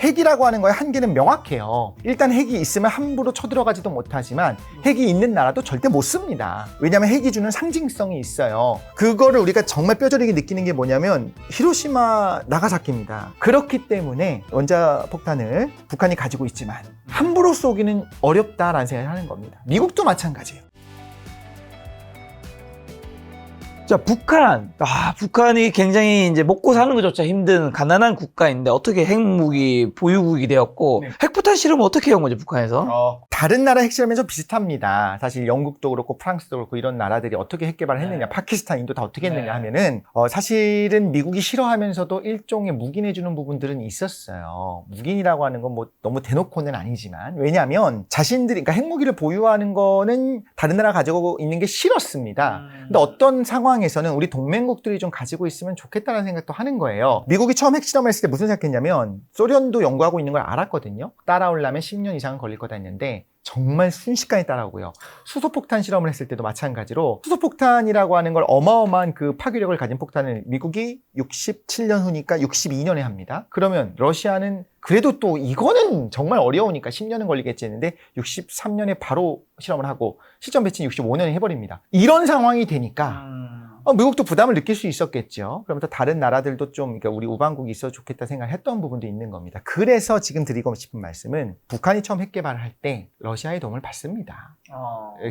핵이라고 하는 거의 한계는 명확해요. 일단 핵이 있으면 함부로 쳐들어가지도 못하지만 핵이 있는 나라도 절대 못 씁니다. 왜냐하면 핵이 주는 상징성이 있어요. 그거를 우리가 정말 뼈저리게 느끼는 게 뭐냐면 히로시마, 나가사키입니다. 그렇기 때문에 원자폭탄을 북한이 가지고 있지만 함부로 쏘기는 어렵다라는 생각을 하는 겁니다. 미국도 마찬가지예요. 자, 북한. 북한이 굉장히 이제 먹고 사는 것조차 힘든 가난한 국가인데 어떻게 핵무기 보유국이 되었고, 네. 핵폭탄 실험은 어떻게 한 거죠, 북한에서? 다른 나라 핵실험은 좀 비슷합니다. 사실 영국도 그렇고 프랑스도 그렇고 이런 나라들이 어떻게 핵 개발을 했느냐, 파키스탄, 인도 다 어떻게 했느냐 하면은 사실은 미국이 싫어하면서도 일종의 묵인해주는 부분들은 있었어요. 묵인이라고 하는 건 뭐 너무 대놓고는 아니지만, 왜냐하면 자신들이, 그러니까 핵무기를 보유하는 거는 다른 나라 가지고 있는 게 싫었습니다. 근데 어떤 상황에서는 우리 동맹국들이 좀 가지고 있으면 좋겠다는 생각도 하는 거예요. 미국이 처음 핵실험을 했을 때 무슨 생각했냐면 소련도 연구하고 있는 걸 알았거든요. 따라오려면 10년 이상은 걸릴 거다 했는데 정말 순식간에 따라오고요. 수소폭탄 실험을 했을 때도 마찬가지로 수소폭탄이라고 하는 걸 어마어마한 그 파괴력을 가진 폭탄을 미국이 67년 후니까 62년에 합니다. 그러면 러시아는 그래도 또 이거는 정말 어려우니까 10년은 걸리겠지 했는데 63년에 바로 실험을 하고 시점 배치는 65년에 해버립니다. 이런 상황이 되니까 미국도 부담을 느낄 수 있었겠죠. 그러면서 다른 나라들도 좀, 그러니까 우리 우방국이 있어 좋겠다 생각했던 부분도 있는 겁니다. 그래서 지금 드리고 싶은 말씀은 북한이 처음 핵 개발을 할 때 러시아의 도움을 받습니다.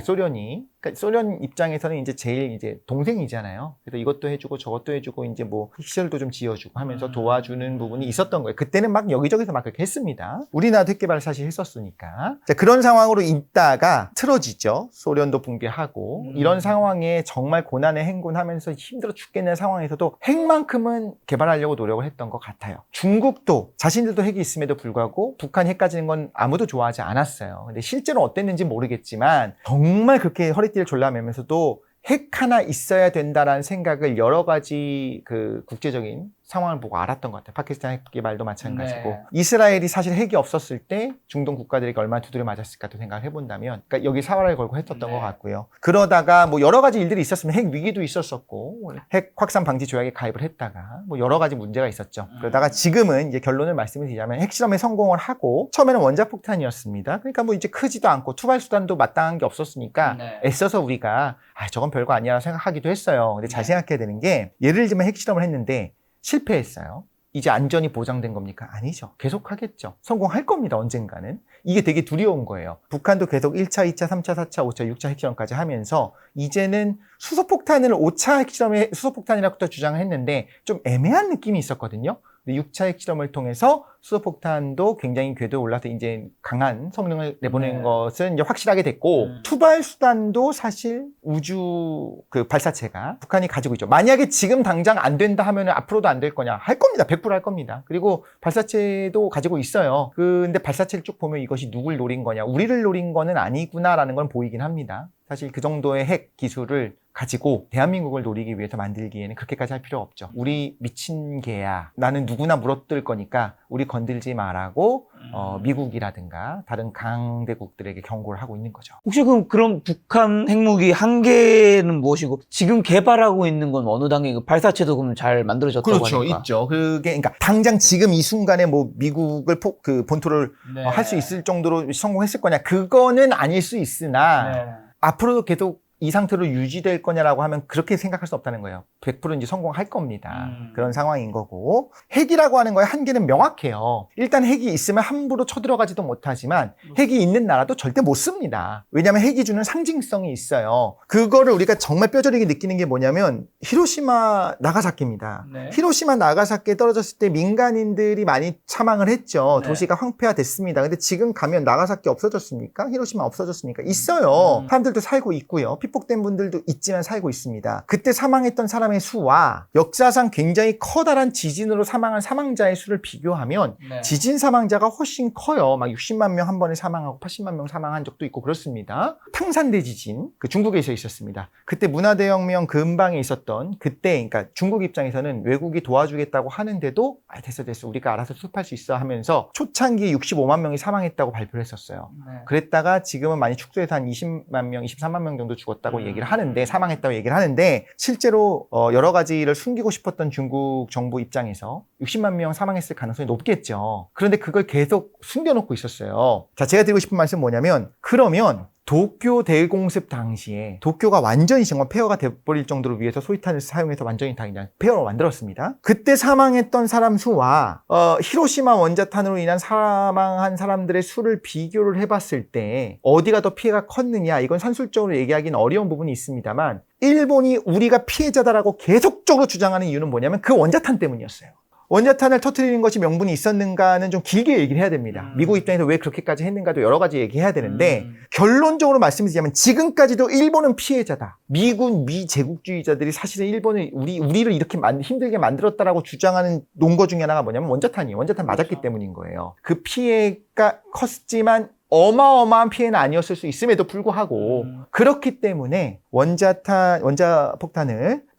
소련이. 그러니까 소련 입장에서는 이제 제일 이제 동생이잖아요. 그래서 이것도 해주고 저것도 해주고 이제 뭐 시설도 좀 지어주고 하면서 도와주는 부분이 있었던 거예요. 그때는 막 여기저기서 막 그렇게 했습니다. 우리나라도 핵 개발을 사실 했었으니까. 자, 그런 상황으로 있다가 틀어지죠. 소련도 붕괴하고 이런 상황에 정말 고난의 행군하면서 힘들어 죽겠는 상황에서도 핵만큼은 개발하려고 노력을 했던 것 같아요. 중국도 자신들도 핵이 있음에도 불구하고 북한이 핵 가지는 건 아무도 좋아하지 않았어요. 근데 실제로 어땠는지 모르겠지만 정말 그렇게 허리띠를 졸라매면서도 핵 하나 있어야 된다라는 생각을 여러 가지 그 국제적인 상황을 보고 알았던 것 같아요. 파키스탄 핵 개발도 마찬가지고. 네. 이스라엘이 사실 핵이 없었을 때 중동 국가들에게 얼마나 두드려 맞았을까도 생각을 해본다면, 그러니까 여기 사활을 걸고 했었던 것 같고요. 그러다가 뭐 여러 가지 일들이 있었으면 핵 위기도 있었었고, 핵 확산 방지 조약에 가입을 했다가 뭐 여러 가지 문제가 있었죠. 그러다가 지금은 이제 결론을 말씀을 드리자면 핵실험에 성공을 하고 처음에는 원자폭탄이었습니다. 그러니까 뭐 이제 크지도 않고 투발 수단도 마땅한 게 없었으니까 애써서 우리가 저건 별거 아니야 생각하기도 했어요. 근데 잘 생각해야 되는 게 예를 들면 핵실험을 했는데 실패했어요. 이제 안전이 보장된 겁니까? 아니죠. 계속 하겠죠. 성공할 겁니다. 언젠가는. 이게 되게 두려운 거예요. 북한도 계속 1차, 2차, 3차, 4차, 5차, 6차 핵실험까지 하면서 이제는 수소폭탄을 5차 핵실험에 수소폭탄이라고 또 주장을 했는데 좀 애매한 느낌이 있었거든요. 6차 핵실험을 통해서 수소폭탄도 굉장히 궤도에 올라서 이제 강한 성능을 내보내는 것은 이제 확실하게 됐고, 투발 수단도 사실 우주 그 발사체가 북한이 가지고 있죠. 만약에 지금 당장 안 된다 하면 앞으로도 안 될 거냐? 할 겁니다. 100% 할 겁니다. 그리고 발사체도 가지고 있어요. 근데 발사체를 쭉 보면 이것이 누굴 노린 거냐? 우리를 노린 거는 아니구나라는 건 보이긴 합니다. 사실 그 정도의 핵 기술을 가지고 대한민국을 노리기 위해서 만들기에는 그렇게까지 할 필요 없죠. 우리 미친 개야. 나는 누구나 물어뜯을 거니까 우리 건들지 마라고 미국이라든가 다른 강대국들에게 경고를 하고 있는 거죠. 혹시 그럼 북한 핵무기 한계는 무엇이고 지금 개발하고 있는 건 어느 단계인가? 발사체도 그럼 잘 만들어졌다고 그렇죠, 하니까. 있죠. 그게 그러니까 당장 지금 이 순간에 뭐 미국을 본토를 할 수 있을 정도로 성공했을 거냐? 그거는 아닐 수 있으나 앞으로도 계속 이 상태로 유지될 거냐라고 하면 그렇게 생각할 수 없다는 거예요. 100% 이제 성공할 겁니다. 그런 상황인 거고. 핵이라고 하는 거의 한계는 명확해요. 일단 핵이 있으면 함부로 쳐들어가지도 못하지만 핵이 있는 나라도 절대 못 씁니다. 왜냐하면 핵이 주는 상징성이 있어요. 그거를 우리가 정말 뼈저리게 느끼는 게 뭐냐면 히로시마, 나가사키입니다. 히로시마, 나가사키에 떨어졌을 때 민간인들이 많이 사망을 했죠. 도시가 황폐화됐습니다. 근데 지금 가면 나가사키 없어졌습니까? 히로시마 없어졌습니까? 있어요. 사람들도 살고 있고요. 피폭된 분들도 있지만 살고 있습니다. 그때 사망했던 사람의 수와 역사상 굉장히 커다란 지진으로 사망한 사망자의 수를 비교하면 지진 사망자가 훨씬 커요. 막 60만 명 한 번에 사망하고 80만 명 사망한 적도 있고 그렇습니다. 탕산대 지진, 그 중국에서 있었습니다. 그때 문화대혁명 근방에 있었던 그때, 그러니까 중국 입장에서는 외국이 도와주겠다고 하는데도 됐어 우리가 알아서 수습할 수 있어 하면서 초창기에 65만 명이 사망했다고 발표를 했었어요. 그랬다가 지금은 많이 축소해서 한 20만 명, 23만 명 정도 죽었다 죽었다고 얘기를 하는데, 사망했다고 얘기를 하는데, 실제로 여러 가지를 숨기고 싶었던 중국 정부 입장에서 60만 명 사망했을 가능성이 높겠죠. 그런데 그걸 계속 숨겨놓고 있었어요. 자, 제가 드리고 싶은 말씀은 뭐냐면, 그러면 도쿄 대공습 당시에 도쿄가 완전히 정말 폐허가 돼버릴 정도로 위해서 소위탄을 사용해서 완전히 다 그냥 폐허로 만들었습니다. 그때 사망했던 사람 수와 히로시마 원자탄으로 인한 사망한 사람들의 수를 비교를 해봤을 때 어디가 더 피해가 컸느냐, 이건 산술적으로 얘기하기는 어려운 부분이 있습니다만, 일본이 우리가 피해자다라고 계속적으로 주장하는 이유는 뭐냐면 그 원자탄 때문이었어요. 원자탄을 터뜨리는 것이 명분이 있었는가는 좀 길게 얘기를 해야 됩니다. 미국 입장에서 왜 그렇게까지 했는가도 여러 가지 얘기해야 되는데, 결론적으로 말씀드리자면 지금까지도 일본은 피해자다. 미군, 미제국주의자들이 사실은 일본을 우리를 이렇게 힘들게 만들었다라고 주장하는 논거 중에 하나가 뭐냐면 원자탄이에요. 원자탄 맞았기 때문인 거예요. 그 피해가 컸지만 어마어마한 피해는 아니었을 수 있음에도 불구하고, 그렇기 때문에 원자폭탄을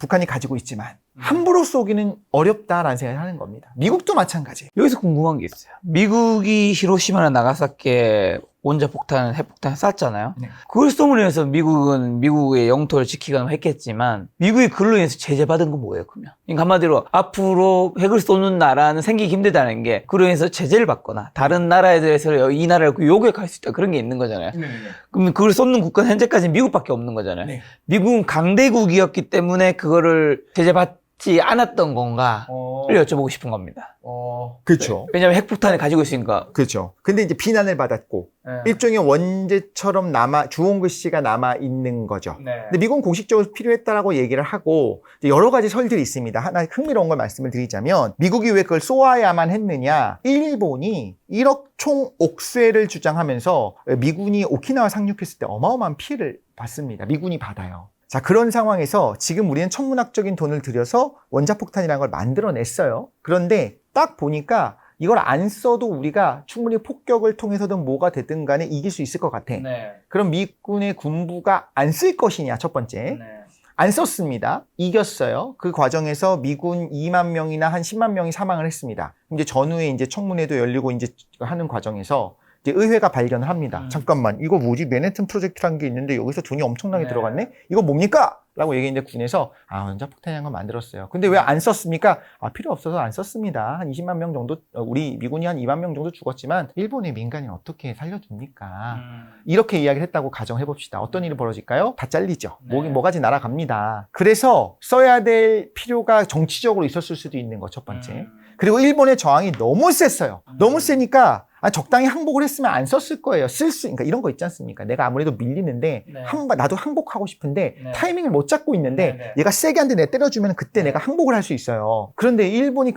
북한이 가지고 있지만 함부로 쏘기는 어렵다라는 생각을 하는 겁니다. 미국도 마찬가지. 여기서 궁금한 게 있어요. 미국이 히로시마나 나가사키에 원자폭탄, 핵폭탄을 쐈잖아요. 네. 그걸 쏘므로 인해서 미국은 미국의 영토를 지키거나 했겠지만, 미국이 그걸로 인해서 제재받은 건 뭐예요, 그러면? 그러니까 한마디로 앞으로 핵을 쏘는 나라는 생기기 힘들다는 게, 그로 인해서 제재를 받거나 다른 나라에 대해서 이 나라를 요격할 수 있다, 그런 게 있는 거잖아요. 그러면 그걸 쏘는 국가는 현재까지 미국밖에 없는 거잖아요. 네. 미국은 강대국이었기 때문에 그거를 제재받지 않았던 건가? 를 여쭤보고 싶은 겁니다. 그렇죠. 왜냐면 핵폭탄을 가지고 있으니까. 그렇죠. 근데 이제 비난을 받았고, 일종의 원죄처럼 주홍 글씨가 남아 있는 거죠. 네. 근데 미국은 공식적으로 필요했다라고 얘기를 하고, 이제 여러 가지 설들이 있습니다. 하나 흥미로운 걸 말씀을 드리자면, 미국이 왜 그걸 쏘아야만 했느냐? 일본이 1억 총 옥쇄를 주장하면서 미군이 오키나와 상륙했을 때 어마어마한 피해를 받습니다. 미군이 받아요. 자, 그런 상황에서 지금 우리는 천문학적인 돈을 들여서 원자폭탄이라는 걸 만들어냈어요. 그런데 딱 보니까 이걸 안 써도 우리가 충분히 폭격을 통해서든 뭐가 되든 간에 이길 수 있을 것 같아. 네. 그럼 미군의 군부가 안 쓸 것이냐, 첫 번째. 안 썼습니다. 이겼어요. 그 과정에서 미군 2만 명이나 한 10만 명이 사망을 했습니다. 이제 전후에 이제 청문회도 열리고 이제 하는 과정에서 이제 의회가 발견을 합니다. 잠깐만, 이거 뭐지? 맨해튼 프로젝트라는 게 있는데 여기서 돈이 엄청나게 들어갔네? 이거 뭡니까? 라고 얘기했는데 군에서 원자폭탄이라는 걸 만들었어요. 근데 왜 안 썼습니까? 필요 없어서 안 썼습니다. 한 20만 명 정도, 우리 미군이 한 2만 명 정도 죽었지만 일본의 민간인 어떻게 살려줍니까? 이렇게 이야기를 했다고 가정해봅시다. 어떤 일이 벌어질까요? 다 잘리죠. 뭐가지 날아갑니다. 그래서 써야 될 필요가 정치적으로 있었을 수도 있는 거, 첫 번째. 그리고 일본의 저항이 너무 셌어요. 너무 세니까 적당히 항복을 했으면 안 썼을 거예요. 그러니까 이런 거 있지 않습니까? 내가 아무래도 밀리는데, 나도 항복하고 싶은데, 타이밍을 못 잡고 있는데, 얘가 세게 한 대 내 때려주면 그때 내가 항복을 할 수 있어요. 그런데 일본이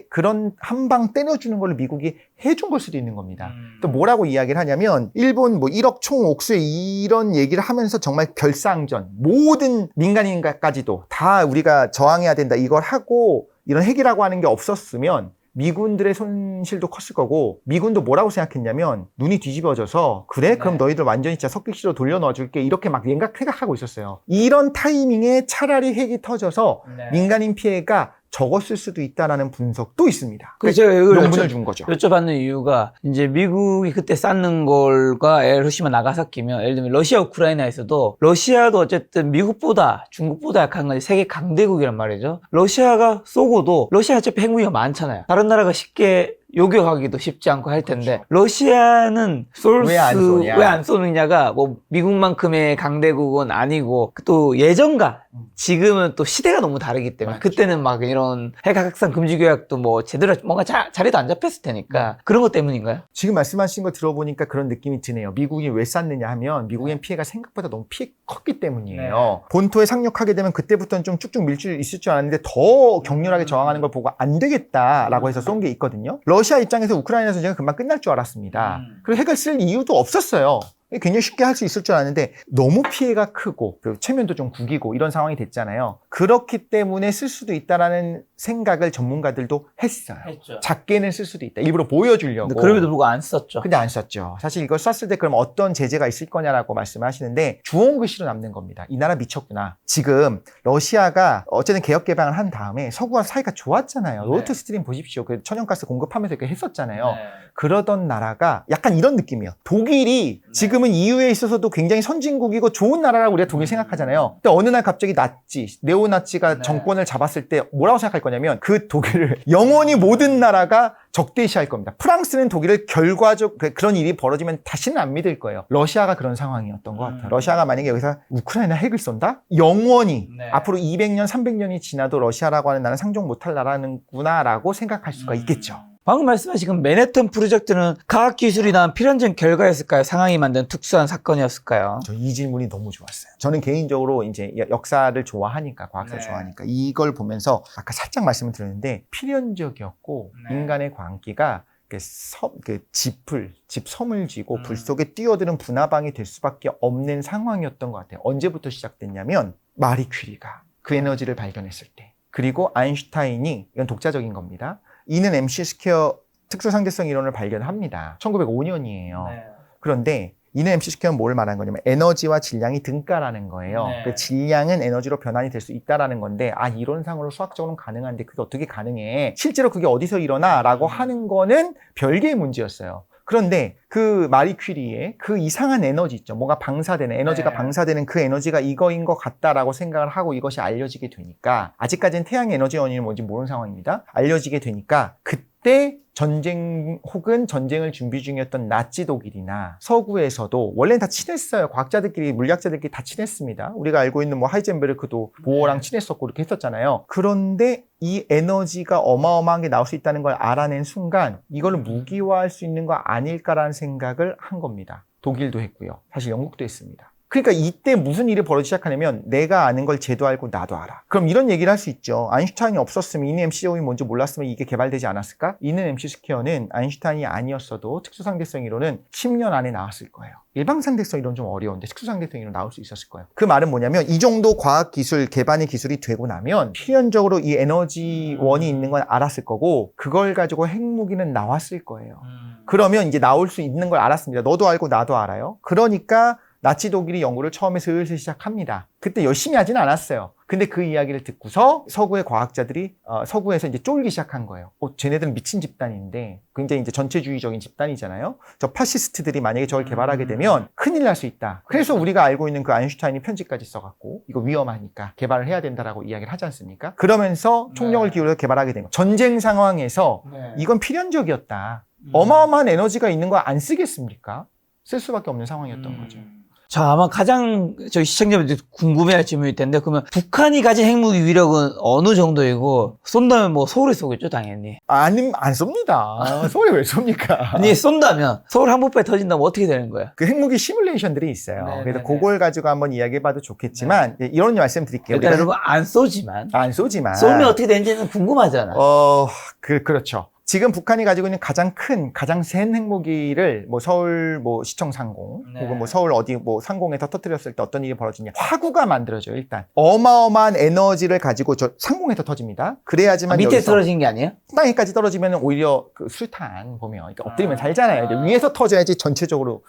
그런 한 방 때려주는 걸 미국이 해준 걸 수도 있는 겁니다. 또 뭐라고 이야기를 하냐면, 일본 1억 총 옥쇄 이런 얘기를 하면서 정말 결사항전, 모든 민간인까지도 다 우리가 저항해야 된다, 이걸 하고, 이런 핵이라고 하는 게 없었으면, 미군들의 손실도 컸을 거고, 미군도 뭐라고 생각했냐면 눈이 뒤집어져서 그래? 그럼 너희들 완전히 진짜 석기시로 돌려넣어줄게, 이렇게 막 생각하고 있었어요. 이런 타이밍에 차라리 핵이 터져서 민간인 피해가 적었을 수도 있다라는 분석도 있습니다. 그래서 제가 이걸 명분을 준 거죠. 여쭤봤는 이유가, 이제 미국이 그때 쌓는 걸과 히로시마 나가사키면, 예를 들면 러시아 우크라이나에서도, 러시아도 어쨌든 미국보다 중국보다 약한 건 세계 강대국이란 말이죠. 러시아가 쏘고도, 러시아 어차피 핵무기가 많잖아요. 다른 나라가 쉽게 요격하기도 쉽지 않고 할 텐데, 러시아는 왜 안 쏘느냐가 미국만큼의 강대국은 아니고, 또 예전과 지금은 또 시대가 너무 다르기 때문에, 그때는 막 이런 핵확산 금지 교약도 제대로 뭔가 자리도 안 잡혔을 테니까, 그런 것 때문인가요? 지금 말씀하신 거 들어보니까 그런 느낌이 드네요. 미국이 왜 쐈느냐 하면, 미국엔 피해가 생각보다 너무 컸기 때문이에요. 본토에 상륙하게 되면 그때부터는 좀 쭉쭉 밀 수 있을 줄 알았는데, 더 격렬하게 저항하는 걸 보고 안 되겠다라고 해서 쏜 게 있거든요. 러시아 입장에서 우크라이나 전쟁은 금방 끝날 줄 알았습니다. 그리고 핵을 쓸 이유도 없었어요. 굉장히 쉽게 할 수 있을 줄 알았는데 너무 피해가 크고, 그리고 체면도 좀 구기고 이런 상황이 됐잖아요. 그렇기 때문에 쓸 수도 있다라는 생각을 전문가들도 했어요. 했죠. 작게는 쓸 수도 있다. 일부러 보여주려고. 근데 그럼에도 불구하고 안 썼죠. 근데 안 썼죠. 사실 이걸 썼을 때 그럼 어떤 제재가 있을 거냐라고 말씀하시는데 주홍글씨로 남는 겁니다. 이 나라 미쳤구나. 지금 러시아가 어쨌든 개혁 개방을 한 다음에 서구와 사이가 좋았잖아요. 네. 노르트 스트림 보십시오. 그 천연가스 공급하면서 이렇게 했었잖아요. 네. 그러던 나라가 약간 이런 느낌이에요. 독일이 네. 지금은 EU에 있어서도 굉장히 선진국이고 좋은 나라라고 우리가 독일 생각하잖아요. 근데 어느 날 갑자기 네오나치가 네. 정권을 잡았을 때 뭐라고 생각할 거냐면 그 독일을 영원히 모든 나라가 적대시할 겁니다. 프랑스는 독일을 결과적 그런 일이 벌어지면 다시는 안 믿을 거예요. 러시아가 그런 상황이었던 것 같아요. 러시아가 만약에 여기서 우크라이나 핵을 쏜다? 영원히 네. 앞으로 200년, 300년이 지나도 러시아라고 하는 나라는 상종 못할 나라는구나라고 생각할 수가 있겠죠. 방금 말씀하신 맨해튼 프로젝트는 과학기술이나 필연적 결과였을까요? 상황이 만든 특수한 사건이었을까요? 저 이 질문이 너무 좋았어요. 저는 개인적으로 이제 역사를 좋아하니까, 과학사를 네. 좋아하니까 이걸 보면서 아까 살짝 말씀을 드렸는데 필연적이었고 네. 인간의 광기가 집 섬을 쥐고 불 음. 속에 뛰어드는 분화방이 될 수밖에 없는 상황이었던 것 같아요. 언제부터 시작됐냐면 마리 퀴리가 그 에너지를 발견했을 때, 그리고 아인슈타인이, 이건 독자적인 겁니다. 이는 MC 스퀘어 특수상대성 이론을 발견합니다. 1905년이에요. 네. 그런데 이는 MC 스퀘어는 뭘 말하는 거냐면 에너지와 질량이 등가라는 거예요. 네. 그 질량은 에너지로 변환이 될 수 있다라는 건데, 이론상으로 수학적으로는 가능한데 그게 어떻게 가능해? 실제로 그게 어디서 일어나? 라고 하는 거는 별개의 문제였어요. 그런데 그 마리 퀴리의 그 이상한 에너지 있죠. 뭔가 방사되는, 에너지가 네. 방사되는 그 에너지가 이거인 것 같다라고 생각을 하고 이것이 알려지게 되니까, 아직까지는 태양의 에너지 원인이 뭔지 모르는 상황입니다. 알려지게 되니까 그때 전쟁 혹은 전쟁을 준비 중이었던 나치 독일이나 서구에서도 원래는 다 친했어요. 과학자들끼리, 물리학자들끼리 다 친했습니다. 우리가 알고 있는 뭐 하이젠베르크도 보어랑 친했었고 이렇게 했었잖아요. 그런데 이 에너지가 어마어마한 게 나올 수 있다는 걸 알아낸 순간 이걸 무기화할 수 있는 거 아닐까라는 생각을 한 겁니다. 독일도 했고요. 사실 영국도 했습니다. 그러니까 이때 무슨 일이 벌어지기 시작하냐면 내가 아는 걸 쟤도 알고 나도 알아. 그럼 이런 얘기를 할 수 있죠. 아인슈타인이 없었으면 이는 MCO이 뭔지 몰랐으면 이게 개발되지 않았을까? 이는 MC 스퀘어는 아인슈타인이 아니었어도 특수상대성 이론은 10년 안에 나왔을 거예요. 일방상대성 이론 좀 어려운데 특수상대성 이론 나올 수 있었을 거예요. 그 말은 뭐냐면 이 정도 과학기술, 개발의 기술이 되고 나면 필연적으로 이 에너지원이 있는 건 알았을 거고 그걸 가지고 핵무기는 나왔을 거예요. 그러면 이제 나올 수 있는 걸 알았습니다. 너도 알고 나도 알아요. 그러니까 나치 독일이 연구를 처음에 슬슬 시작합니다. 그때 열심히 하진 않았어요. 근데 그 이야기를 듣고서 서구의 과학자들이 서구에서 이제 쫄기 시작한 거예요. 쟤네들은 미친 집단인데 굉장히 이제 전체주의적인 집단이잖아요. 저 파시스트들이 만약에 저걸 개발하게 되면 큰일 날 수 있다. 그래서 우리가 알고 있는 그 아인슈타인이 편지까지 써갖고 이거 위험하니까 개발을 해야 된다라고 이야기를 하지 않습니까? 그러면서 총력을 기울여서 개발하게 된 거예요. 전쟁 상황에서 이건 필연적이었다. 어마어마한 에너지가 있는 거 안 쓰겠습니까? 쓸 수밖에 없는 상황이었던 거죠. 자, 아마 가장 저희 시청자분들이 궁금해할 질문일 텐데, 그러면 북한이 가진 핵무기 위력은 어느 정도이고 쏜다면 뭐 서울에 쏘겠죠, 당연히. 안 쏩니다. 서울에 왜 쏩니까? 아니, 쏜다면 서울 한복판에 터진다면 어떻게 되는 거야? 그 핵무기 시뮬레이션들이 있어요. 네네네. 그래서 그걸 가지고 한번 이야기해봐도 좋겠지만 이런 말씀 드릴게요. 일단 여러분 안 쏘지만 안 쏘지만 쏘면 어떻게 되는지는 궁금하잖아. 그렇죠. 지금 북한이 가지고 있는 가장 센 핵무기를 뭐 서울 뭐 시청 상공 네. 혹은 뭐 서울 어디 뭐 상공에서 터뜨렸을 때 어떤 일이 벌어지냐. 화구가 만들어져요. 일단 어마어마한 에너지를 가지고 저 상공에서 터집니다. 그래야지만 밑에 여기서 떨어진 게 아니에요? 땅에까지 떨어지면 오히려 그 수류탄 보면 그러니까 엎드리면 살잖아요. 이제 위에서 터져야지 전체적으로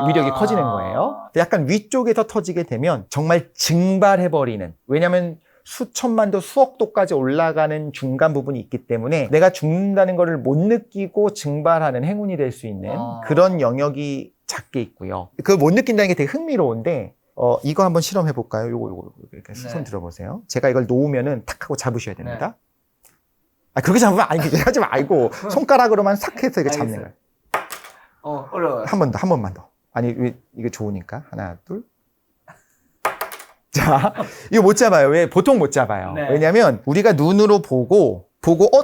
위력이 커지는 거예요. 약간 위쪽에서 터지게 되면 정말 증발해버리는. 왜냐하면 수천만도 수억도까지 올라가는 중간 부분이 있기 때문에 내가 죽는다는 것을 못 느끼고 증발하는 행운이 될 수 있는 그런 영역이 작게 있고요. 그걸 못 느낀다는 게 되게 흥미로운데 이거 한번 실험해 볼까요? 요거 이렇게 손 들어보세요. 제가 이걸 놓으면은 탁 하고 잡으셔야 됩니다. 그렇게 잡으면 그렇게 하지 말고 손가락으로만 싹 해서 이거 잡는 거예요. 어려워요. 한 번만 더. 아니 이게 좋으니까 하나 둘. 자, 이거 못 잡아요. 왜? 보통 못 잡아요. 네. 왜냐면 우리가 눈으로 보고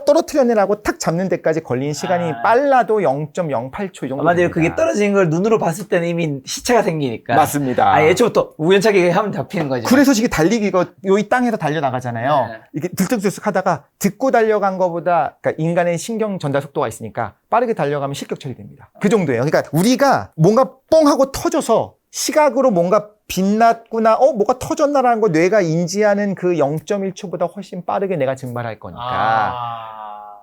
떨어뜨려내라고 탁 잡는 데까지 걸리는 시간이 빨라도 0.08초 이 정도. 아마도 그게 떨어진 걸 눈으로 봤을 때는 이미 시차가 생기니까. 맞습니다. 애초부터 우연찮게 하면 잡히는 거죠. 그래서 이게 달리기 이 땅에서 달려나가잖아요. 네. 이게 들쭉들쭉 하다가 듣고 달려간 것보다 그러니까 인간의 신경 전달 속도가 있으니까 빠르게 달려가면 실격 처리됩니다. 그 정도예요. 그러니까 우리가 뭔가 뻥 하고 터져서 시각으로 뭔가 빛났구나, 뭐가 터졌나라는 거 뇌가 인지하는 그 0.1초보다 훨씬 빠르게 내가 증발할 거니까.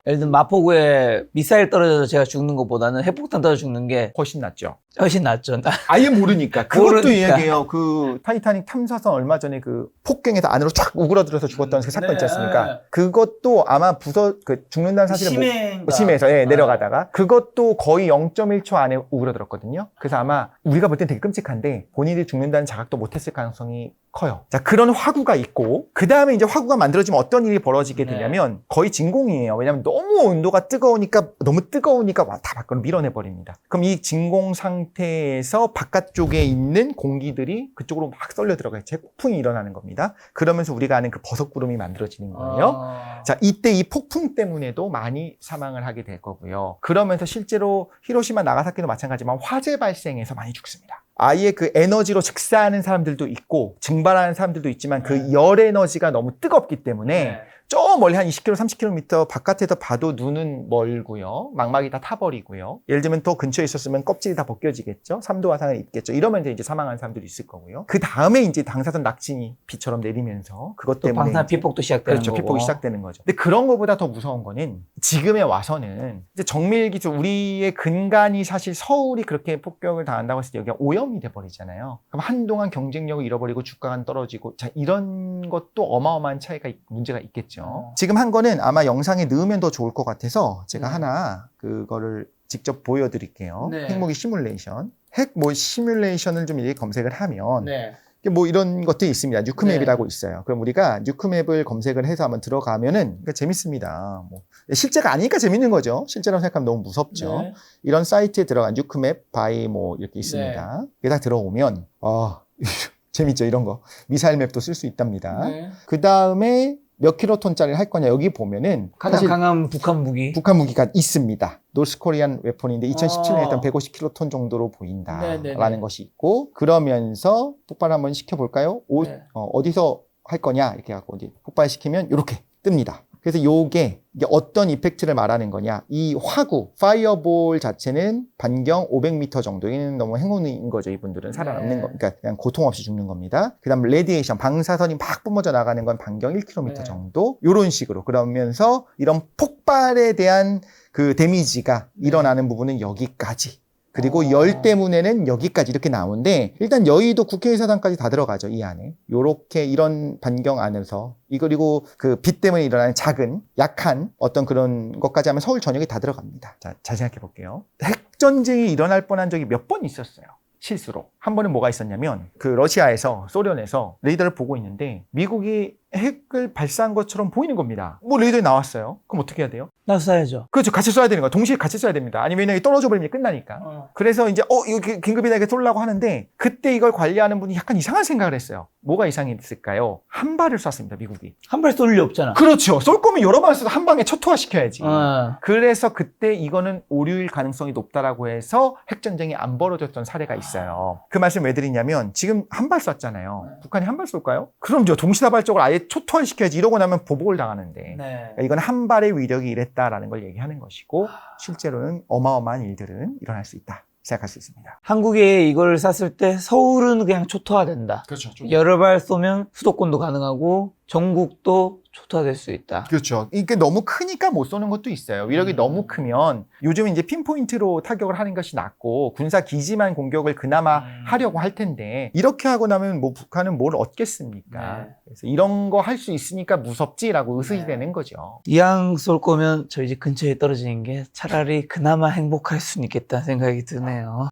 예를 들면 마포구에 미사일 떨어져서 제가 죽는 것보다는 핵폭탄 떨어져 죽는 게 훨씬 낫죠. 훨씬 낫죠. 아예 모르니까. 그것도 모르니까. 이야기해요. 그 타이타닉 탐사선 얼마 전에 그 폭격에서 안으로 쫙 우그러들어서 죽었던 그 사건 있지 않습니까? 그것도 아마 죽는다는 사실을 심해서 내려가다가 그것도 거의 0.1초 안에 우그러들었거든요. 그래서 아마 우리가 볼 땐 되게 끔찍한데 본인이 죽는다는 자각도 못했을 가능성이 커요. 자, 그런 화구가 있고 그 다음에 이제 화구가 만들어지면 어떤 일이 벌어지게 되냐면 거의 진공이에요. 왜냐하면 너무 온도가 뜨거우니까 다 밖으로 밀어내 버립니다. 그럼 이 진공 상태에서 바깥쪽에 있는 공기들이 그쪽으로 막 쏠려 들어가요. 재폭풍이 일어나는 겁니다. 그러면서 우리가 아는 그 버섯구름이 만들어지는 거예요. 자, 이때 이 폭풍 때문에도 많이 사망을 하게 될 거고요. 그러면서 실제로 히로시마, 나가사키도 마찬가지지만 화재 발생해서 많이 죽습니다. 아예 그 에너지로 즉사하는 사람들도 있고 증발하는 사람들도 있지만 그 열 에너지가 너무 뜨겁기 때문에 저 멀리 한 20km, 30km 바깥에서 봐도 눈은 멀고요. 망막이 다 타버리고요. 예를 들면 더 근처에 있었으면 껍질이 다 벗겨지겠죠. 3도 화상을 입겠죠. 이러면 이제 사망한 사람들이 있을 거고요. 그 다음에 이제 방사선 낙진이 비처럼 내리면서 그것 때문에 방사선 피폭도 시작되는 그렇죠. 거고. 피폭이 시작되는 거죠. 근데 그런 것보다 더 무서운 거는 지금에 와서는 이제 정밀 기술, 우리의 근간이 사실 서울이 그렇게 폭격을 당한다고 했을 때 여기가 오염이 돼버리잖아요. 그럼 한동안 경쟁력을 잃어버리고 주가가 떨어지고 자, 이런 것도 어마어마한 문제가 있겠죠. 지금 한 거는 아마 영상에 넣으면 더 좋을 것 같아서 제가 하나 그거를 직접 보여드릴게요. 핵무기 시뮬레이션. 시뮬레이션을 좀 이렇게 검색을 하면 뭐 이런 것들이 있습니다. 뉴크맵이라고 있어요. 그럼 우리가 뉴크맵을 검색을 해서 한번 들어가면은 그러니까 재밌습니다. 뭐 실제가 아니니까 재밌는 거죠. 실제라고 생각하면 너무 무섭죠. 이런 사이트에 들어간 뉴크맵 바이 뭐 이렇게 있습니다. 여기 딱 들어오면 재밌죠. 이런 거. 미사일 맵도 쓸 수 있답니다. 그 다음에 몇 킬로톤짜리를 할 거냐 여기 보면은 가장 강한 북한 무기. 북한 무기가 있습니다. 노스코리안 웨폰인데 2017년에 했던 150킬로톤 정도로 보인다라는 것이 있고 그러면서 폭발 한번 시켜볼까요? 어디서 할 거냐 이렇게 하고 이제 폭발시키면 이렇게 뜹니다. 그래서 이게 어떤 이펙트를 말하는 거냐. 이 화구, 파이어볼 자체는 반경 500m 정도. 이는 너무 행운인 거죠. 이분들은 살아남는 거. 그러니까 그냥 고통 없이 죽는 겁니다. 그 다음 레디에이션, 방사선이 막 뿜어져 나가는 건 반경 1km 정도. 이런 식으로. 그러면서 이런 폭발에 대한 그 데미지가 일어나는 부분은 여기까지. 그리고 열 때문에는 여기까지 이렇게 나오는데 일단 여의도 국회의사당까지 다 들어가죠. 이 안에. 요렇게 이런 반경 안에서 그리고 그 빛 때문에 일어나는 작은 약한 어떤 그런 것까지 하면 서울 전역이 다 들어갑니다. 자, 잘 생각해 볼게요. 핵전쟁이 일어날 뻔한 적이 몇 번 있었어요. 실수로. 한 번은 뭐가 있었냐면 그 러시아에서 소련에서 레이더를 보고 있는데 미국이 핵을 발사한 것처럼 보이는 겁니다. 뭐 레이더에 나왔어요. 그럼 어떻게 해야 돼요? 나도 쏴야죠. 그렇죠. 같이 쏴야 되는 거야. 동시에 같이 쏴야 됩니다. 아니면 이게 떨어져 버리면 끝나니까. 그래서 이제 이거 긴급이다 이렇게 쏘려고 하는데 그때 이걸 관리하는 분이 약간 이상한 생각을 했어요. 뭐가 이상했을까요? 한 발을 쐈습니다. 미국이. 한 발 쏠 리 없잖아. 그렇죠. 쏠 거면 여러 발 쏴서 한 방에 초토화시켜야지. 그래서 그때 이거는 오류일 가능성이 높다라고 해서 핵전쟁이 안 벌어졌던 사례가 있어요. 그 말씀 왜 드리냐면 지금 한 발 쐈잖아요. 북한이 한 발 쏠까요? 그럼 동시다발적으로 아예 초토화시켜야지 이러고 나면 보복을 당하는데 그러니까 이건 한 발의 위력이 이랬다라는 걸 얘기하는 것이고 실제로는 어마어마한 일들은 일어날 수 있다 생각할 수 있습니다. 한국에 이걸 쐈을 때 서울은 그냥 초토화된다. 그렇죠. 여러 발 쏘면 수도권도 가능하고 전국도 초토화될 수 있다. 그렇죠. 이게 너무 크니까 못 쏘는 것도 있어요. 위력이 너무 크면 요즘 이제 핀포인트로 타격을 하는 것이 낫고 군사 기지만 공격을 그나마 하려고 할 텐데 이렇게 하고 나면 뭐 북한은 뭘 얻겠습니까? 그래서 이런 거 할 수 있으니까 무섭지라고 의식되는 거죠. 이왕 쏠 거면 저희 집 근처에 떨어지는 게 차라리 그나마 행복할 수는 있겠다는 생각이 드네요.